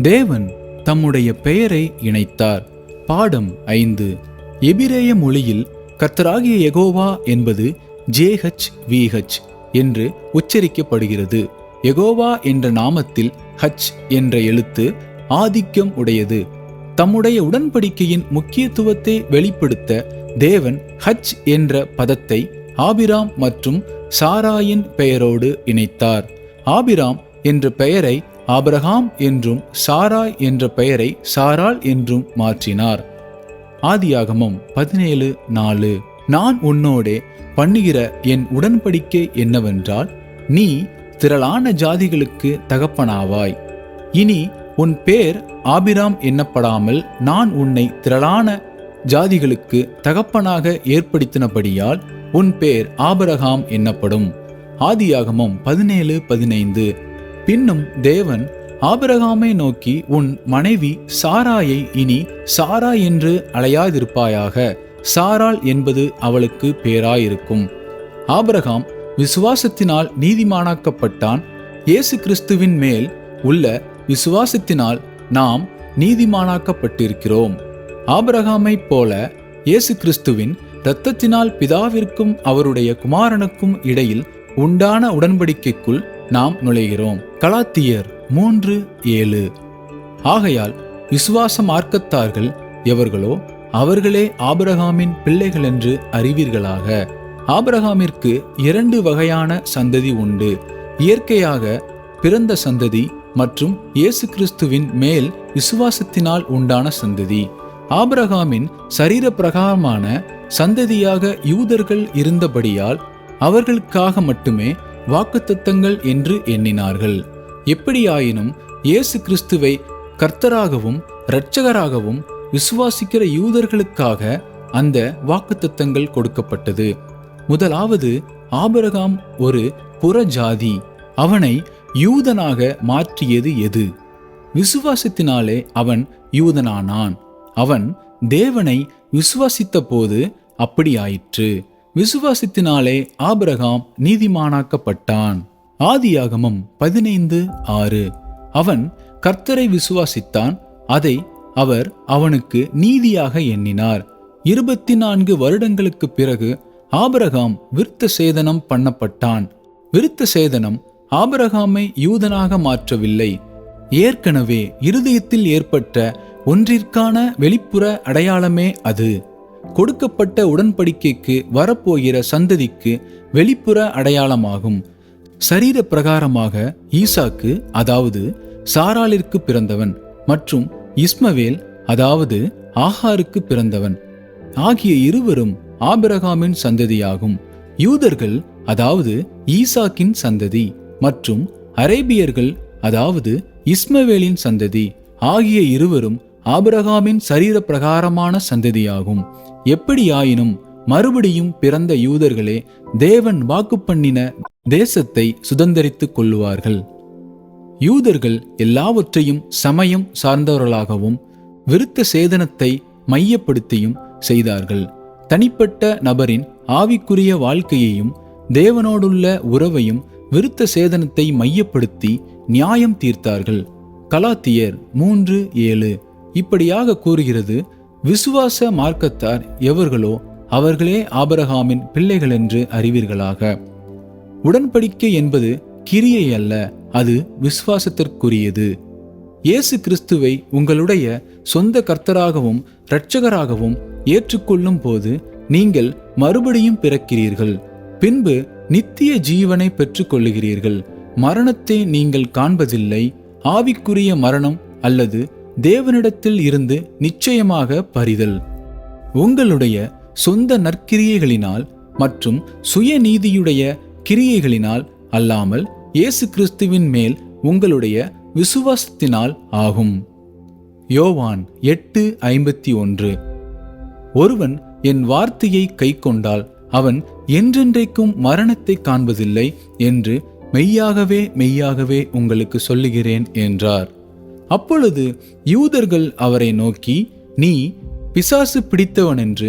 தேவன் தம்முடைய பெயரை இணைத்தார். பாடம் 5. எபிரேய மொழியில் கர்த்தராகிய யெகோவா என்பது JHVH என்று உச்சரிக்கப்படுகிறது. யெகோவா என்ற நாமத்தில் ஹச் என்ற எழுத்து ஆதிக்கம் உடையது. தம்முடைய உடன்படிக்கையின் முக்கியத்துவத்தை வெளிப்படுத்த தேவன் ஹச் என்ற பதத்தை ஆபிராம் மற்றும் சாராயின் பெயரோடு இணைத்தார். ஆபிராம் என்ற பெயரை ஆபிரகாம் என்றும் சாராய் என்ற பெயரை சாராள் என்றும் மாற்றினார். ஆதியாகமம் 17:4. நான் உன்னோடே பண்ணுகிற என் உடன்படிக்கை என்னவென்றால், நீ திரளான ஜாதிகளுக்கு தகப்பனாவாய். இனி உன் பேர் ஆபிராம் எண்ணப்படாமல் நான் உன்னை திரளான ஜாதிகளுக்கு தகப்பனாக ஏற்படுத்தினபடியால் உன் பேர் ஆபிரகாம் என்னப்படும். ஆதியாகமம் 17:15. பின்னும் தேவன் ஆபிரகாமை நோக்கி, உன் மனைவி சாராயை இனி சாரா என்று அழையாதிருப்பாயாக, சாராள் என்பது அவளுக்கு பேராயிருக்கும். ஆபிரகாம் விசுவாசத்தினால் நீதிமானாக்கப்பட்டான். இயேசு கிறிஸ்துவின் மேல் உள்ள விசுவாசத்தினால் நாம் நீதிமானாக்கப்பட்டிருக்கிறோம். ஆபிரகாமைப் போல இயேசு கிறிஸ்துவின் இரத்தத்தினால் பிதாவிற்கும் அவருடைய குமாரனுக்கும் இடையில் உண்டான உடன்படிக்கைக்குள் நாம் நுழைகிறோம். கலாத்தியர் 3:7. ஆகையால் விசுவாச மார்க்கத்தார்கள் எவர்களோ அவர்களே ஆபிரகாமின் பிள்ளைகள் என்று அறிவீர்களாக. ஆபிரகாமிற்கு 2 வகையான சந்ததி உண்டு: இயற்கையாக பிறந்த சந்ததி மற்றும் இயேசு கிறிஸ்துவின் மேல் விசுவாசத்தினால் உண்டான சந்ததி. ஆபிரகாமின் சரீர பிரகாரமான சந்ததியாக யூதர்கள் இருந்தபடியால் அவர்களுக்காக மட்டுமே வாக்குத்தத்தங்கள் என்று எண்ணினார்கள். எப்படியாயினும் இயேசு கிறிஸ்துவை கர்த்தராகவும் இரட்சகராகவும் விசுவாசிக்கிற யூதர்களுக்காக அந்த வாக்குத்தத்தங்கள் கொடுக்கப்பட்டது. முதலாவது, ஆபிரகாம் ஒரு புறஜாதி. அவனை யூதனாக மாற்றியது எது? விசுவாசத்தினாலே அவன் யூதனானான். அவன் தேவனை விசுவாசித்த போது அப்படியாயிற்று. விசுவாசத்தினாலே ஆபிரகாம் நீதிமானாக்கப்பட்டான். ஆதியாகமம் 15:6. அவன் கர்த்தரை விசுவாசித்தான், அதை அவர் அவனுக்கு நீதியாக எண்ணினார். 24 வருடங்களுக்கு பிறகு ஆபிரகாம் விருத்த சேதனம் பண்ணப்பட்டான். விருத்த சேதனம் ஆபிரகாமை யூதனாக மாற்றவில்லை. ஏற்கனவே இருதயத்தில் ஏற்பட்ட ஒன்றிற்கான வெளிப்புற அடையாளமே அது. கொடுக்கப்பட்ட உடன்படிக்கைக்கு வரப்போகிற சந்ததிக்கு வெளிப்புற அடையாளமாகும். சரீர பிரகாரமாக ஈசாக்கு, அதாவது சாராளிற்கு பிறந்தவன், மற்றும் இஸ்மவேல், அதாவது ஆகாருக்கு பிறந்தவன் ஆகிய இருவரும் ஆபிரகாமின் சந்ததியாகும். யூதர்கள், அதாவது ஈசாக்கின் சந்ததி, மற்றும் அரேபியர்கள், அதாவது இஸ்மவேலின் சந்ததி ஆகிய இருவரும் ஆபிரகாமின் சரீர பிரகாரமான சந்ததியாகும். எப்படியாயினும் மறுபடியும் பிறந்த யூதர்களே தேவன் வாக்கு பண்ணின தேசத்தை சுதந்தரித்துக் கொள்ளுவார்கள். யூதர்கள் எல்லாவற்றையும் சமயம் சார்ந்தவர்களாகவும் விருத்த சேதனத்தை மையப்படுத்தியும் செய்தார்கள். தனிப்பட்ட நபரின் ஆவிக்குரிய வாழ்க்கையையும் தேவனோடுள்ள உறவையும் விருத்த சேதனத்தை மையப்படுத்தி நியாயம் தீர்த்தார்கள். கலாத்தியர் 3:7 இப்படியாக கூறுகிறது: விசுவாச மார்க்கத்தார் எவர்களோ அவர்களே ஆபிரகாமின் பிள்ளைகள் என்று அறிவீர்களாக. உடன்படிக்கை என்பது கிரியை அல்ல, அது விசுவாசத்திற்குரியது. இயேசு கிறிஸ்துவை உங்களுடைய சொந்த கர்த்தராகவும் இரட்சகராகவும் ஏற்றுக்கொள்ளும் போது நீங்கள் மறுபடியும் பிறக்கிறீர்கள். பின்பு நித்திய ஜீவனை பெற்றுக்கொள்ளுகிறீர்கள். மரணத்தை நீங்கள் காண்பதில்லை. ஆவிக்குரிய மரணம் அல்லது தேவனிடத்தில் இருந்து நிச்சயமாக பறிதல். உங்களுடைய சொந்த நற்கிரியைகளினால் மற்றும் சுயநீதியுடைய கிரியைகளினால் அல்லாமல் இயேசு கிறிஸ்துவின் மேல் உங்களுடைய விசுவாசத்தினால் ஆகும். யோவான் 8:51. ஒருவன் என் வார்த்தையை கைக்கொண்டால் அவன் என்றென்றைக்கும் மரணத்தை காண்பதில்லை என்று மெய்யாகவே மெய்யாகவே உங்களுக்கு சொல்லுகிறேன் என்றார். அப்பொழுது யூதர்கள் அவரை நோக்கி, நீ பிசாசு பிடித்தவன் என்று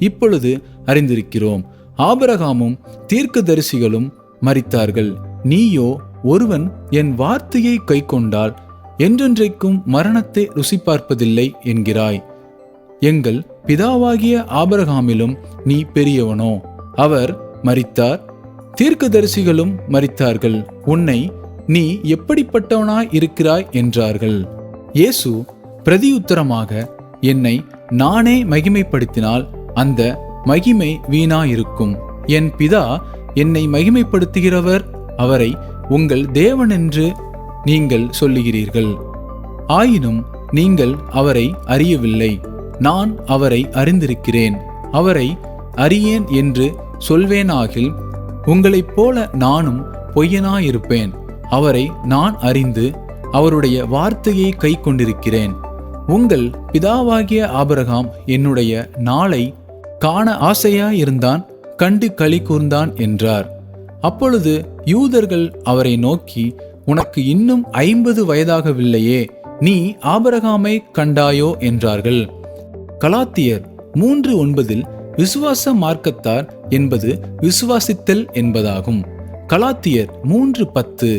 இப்பொழுது அறிந்திருக்கிறோம். ஆபிரகாமும் தீர்க்கதரிசிகளும் மரித்தார்கள். நீயோ, ஒருவன் என் வார்த்தையை கைக்கொண்டால் என்றென்றைக்கும் மரணத்தை ருசி பார்ப்பதில்லை என்கிறாய். எங்கள் பிதாவாகிய ஆபிரகாமிலும் நீ பெரியவனோ? அவர் மரித்தார், தீர்க்கதரிசிகளும் மரித்தார்கள், உன்னை நீ எப்படிப்பட்டவனாய் இருக்கிறாய் என்றார்கள். இயேசு பிரதியுத்தரமாக, என்னை நானே மகிமைப்படுத்தினால் அந்த மகிமை வீணாயிருக்கும். என் பிதா என்னை மகிமைப்படுத்துகிறவர், அவரை உங்கள் தேவன் என்று நீங்கள் சொல்லுகிறீர்கள். ஆயினும் நீங்கள் அவரை அறியவில்லை. நான் அவரை அறிந்திருக்கிறேன். அவரை அறியேன் என்று சொல்வேனாகில் உங்களைப் போல நானும் பொய்யனாயிருப்பேன். அவரை நான் அறிந்து அவருடைய வார்த்தையை கை கொண்டிருக்கிறேன். உங்கள் பிதாவாகிய ஆபிரகாம் என்னுடைய நாளை காண ஆசையாயிருந்தான், கண்டு களி கூர்ந்தான் என்றார். அப்பொழுது யூதர்கள் அவரை நோக்கி, உனக்கு இன்னும் 50 வயதாகவில்லையே, நீ ஆபிரகாமை கண்டாயோ என்றார்கள். கலாத்தியர் 3:9 விசுவாச மார்க்கத்தார் என்பது விசுவாசித்தல் என்பதாகும். கலாத்தியர் 3:10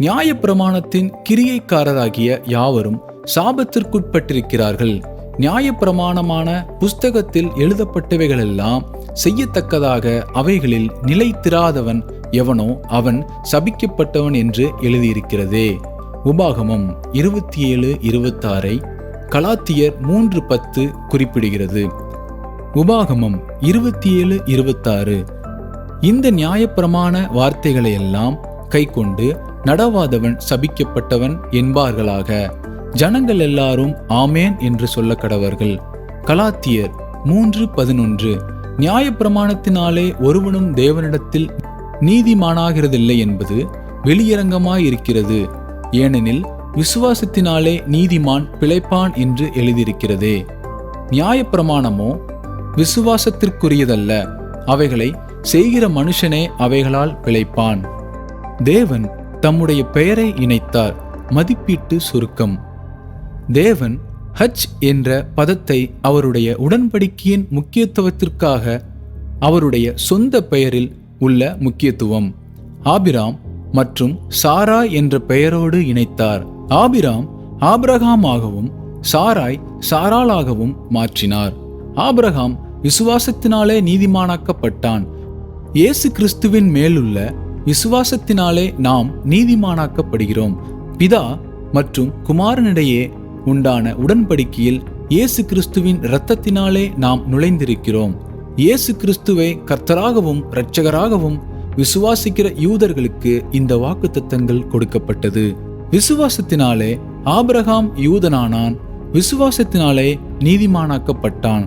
நியாயப்பிரமாணத்தின் கிரியைக்காரராகிய யாவரும் சாபத்திற்குட்பட்டிருக்கிறார்கள். நியாயப்பிரமாணமான புஸ்தகத்தில் எழுதப்பட்டவைகளெல்லாம் செய்யத்தக்கதாக அவைகளில் நிலைத்திராதவன் எவனோ அவன் சபிக்கப்பட்டவன் என்று எழுதியிருக்கிறதே. உபாகமம் 27:26 கலாத்தியர் 3:10 குறிப்பிடுகிறது. உபாகமம் 27:26 இந்த நியாயப்பிரமாண வார்த்தைகளையெல்லாம் கைக்கொண்டு நடவாதவன் சபிக்கப்பட்டவன் என்பார்களாக. ஜனங்கள் எல்லாரும் ஆமேன் என்று சொல்ல கடவர்கள். கலாத்தியர் 3:11 நியாயப்பிரமாணத்தினாலே ஒருவனும் தேவனிடத்தில் நீதிமானாகிறதில்லை என்பது வெளியரங்கமாயிருக்கிறது. ஏனெனில் விசுவாசத்தினாலே நீதிமான் பிழைப்பான் என்று எழுதியிருக்கிறதே. நியாயப்பிரமாணமோ விசுவாசத்திற்குரியதல்ல, அவைகளை செய்கிற மனுஷனே அவைகளால் பிழைப்பான். தேவன் தம்முடைய பெயரை இணைத்தார். மதிப்பீட்டு சுருக்கம். தேவன் ஹஜ் என்ற பதத்தை அவருடைய உடன்படிக்கையின் முக்கியத்துவத்திற்காக அவருடைய சொந்த பெயரில் உள்ள முக்கியத்துவம் ஆபிராம் மற்றும் சாரா என்ற பெயரோடு இணைத்தார். ஆபிராம் ஆபிரகாமாகவும் சாராய் சாராளாகவும் மாற்றினார். ஆபிரகாம் விசுவாசத்தினாலே நீதிமானாக்கப்பட்டான். இயேசு கிறிஸ்துவின் மேலுள்ள விசுவாசத்தினாலே நாம் நீதிமானாக்கப்படுகிறோம். பிதா மற்றும் குமாரனிடையே உண்டான உடன்படிக்கையில் இயேசு கிறிஸ்துவின் இரத்தத்தினாலே நாம் நுழைந்திருக்கிறோம். இயேசு கிறிஸ்துவை கர்த்தராகவும் இரட்சகராகவும் விசுவாசிக்கிற யூதர்களுக்கு இந்த வாக்குத்தத்தங்கள் கொடுக்கப்பட்டது. விசுவாசத்தினாலே ஆபிரகாம் யூதனானான், விசுவாசத்தினாலே நீதிமானாக்கப்பட்டான்.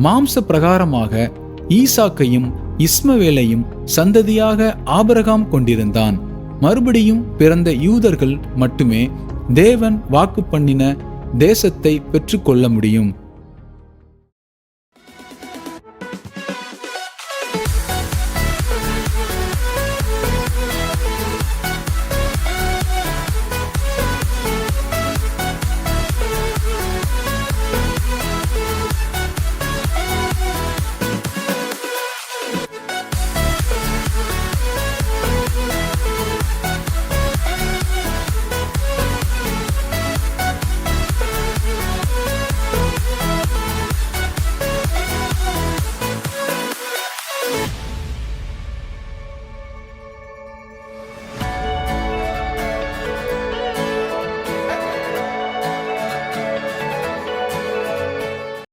மாம்ச பிரகாரமாக ஈசாக்கையும் இஸ்மவேலையும் சந்ததியாக ஆபிரகாம் கொண்டிருந்தான். மறுபடியும் பிறந்த யூதர்கள் மட்டுமே தேவன் வாக்கு பண்ணின தேசத்தை பெற்றுக்கொள்ள முடியும்.